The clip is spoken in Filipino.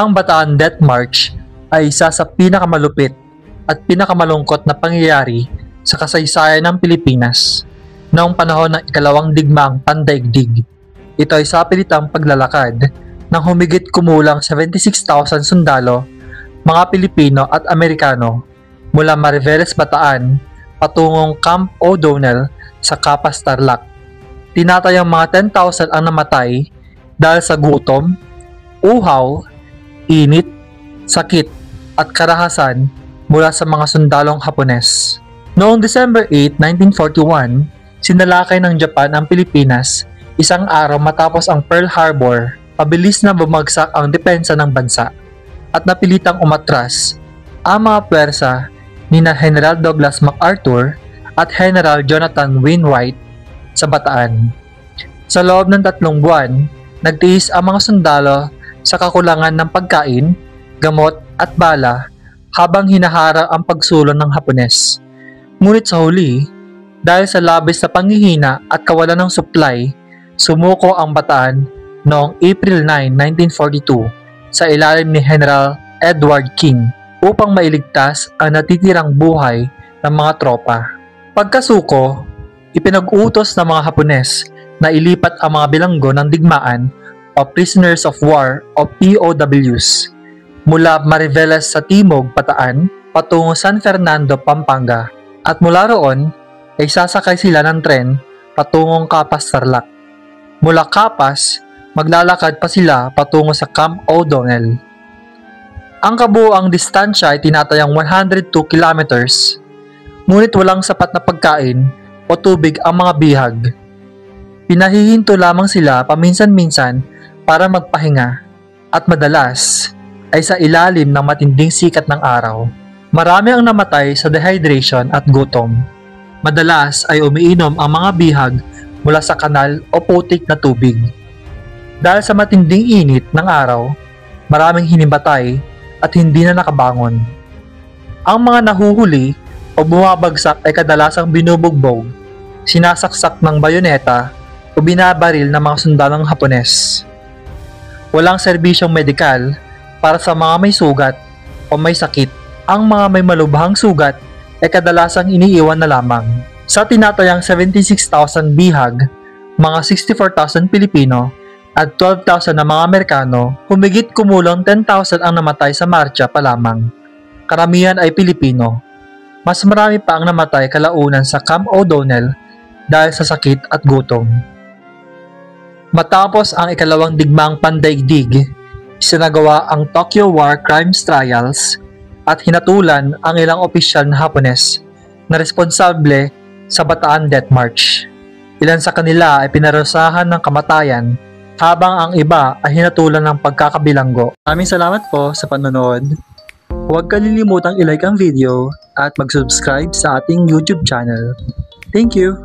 Ang Bataan Death March ay isa sa pinakamalupit at pinakamalungkot na pangyayari sa kasaysayan ng Pilipinas noong panahon ng ikalawang digmaang pandaigdig. Ito ay sapilitang paglalakad ng humigit kumulang 76,000 sundalo, mga Pilipino at Amerikano mula Mariveles, Bataan patungong Camp O'Donnell sa Capas, Tarlac. Tinatayang mga 10,000 ang namatay dahil sa gutom, uhaw, init, sakit at karahasan mula sa mga sundalong Hapones. Noong December 8, 1941, sinalakay ng Japan ang Pilipinas isang araw matapos ang Pearl Harbor. Pabilis na bumagsak ang depensa ng bansa at napilitang umatras ang mga pwersa nina General Douglas MacArthur at General Jonathan Wainwright sa Bataan. Sa loob ng 3 buwan, nagtiis ang mga sundalo sa kakulangan ng pagkain, gamot at bala habang hinaharang ang pagsulong ng Hapones. Ngunit sa huli, dahil sa labis na panghihina at kawalan ng supply, sumuko ang Bataan noong April 9, 1942 sa ilalim ni General Edward King upang mailigtas ang natitirang buhay ng mga tropa. Pagkasuko, ipinag-utos ng mga Hapones na ilipat ang mga bilanggo ng digmaan o prisoners of war o POWs mula Mariveles sa Timog, Bataan patungo San Fernando, Pampanga at mula roon ay sasakay sila ng tren patungong Capas, Tarlac. Mula Capas, maglalakad pa sila patungo sa Camp O'Donnell. Ang kabuoang distansya ay tinatayang 102 kilometers, ngunit walang sapat na pagkain o tubig ang mga bihag. Pinahihinto lamang sila paminsan-minsan para magpahinga at madalas ay sa ilalim ng matinding sikat ng araw. Marami ang namatay sa dehydration at gutom. Madalas ay umiinom ang mga bihag mula sa kanal o putik na tubig. Dahil sa matinding init ng araw, maraming hinimatay at hindi na nakabangon. Ang mga nahuhuli o bumabagsak ay kadalasang binubugbog, sinasaksak ng bayoneta o binabaril ng mga sundalong Hapones. Walang serbisyong medikal para sa mga may sugat o may sakit. Ang mga may malubhang sugat ay kadalasang iniiwan na lamang. Sa tinatayang 76,000 bihag, mga 64,000 Pilipino at 12,000 na mga Amerikano, humigit kumulang 10,000 ang namatay sa marcha pa lamang. Karamihan ay Pilipino. Mas marami pa ang namatay kalaunan sa Camp O'Donnell dahil sa sakit at gutom. Matapos ang ikalawang digmaang pandaigdig, isinagawa ang Tokyo War Crimes Trials at hinatulan ang ilang opisyal na Hapones na responsable sa Bataan Death March. Ilan sa kanila ay pinarusahan ng kamatayan habang ang iba ay hinatulan ng pagkakabilanggo. Maraming salamat po sa panonood. Huwag kalilimutang i-like ang video at mag-subscribe sa ating YouTube channel. Thank you!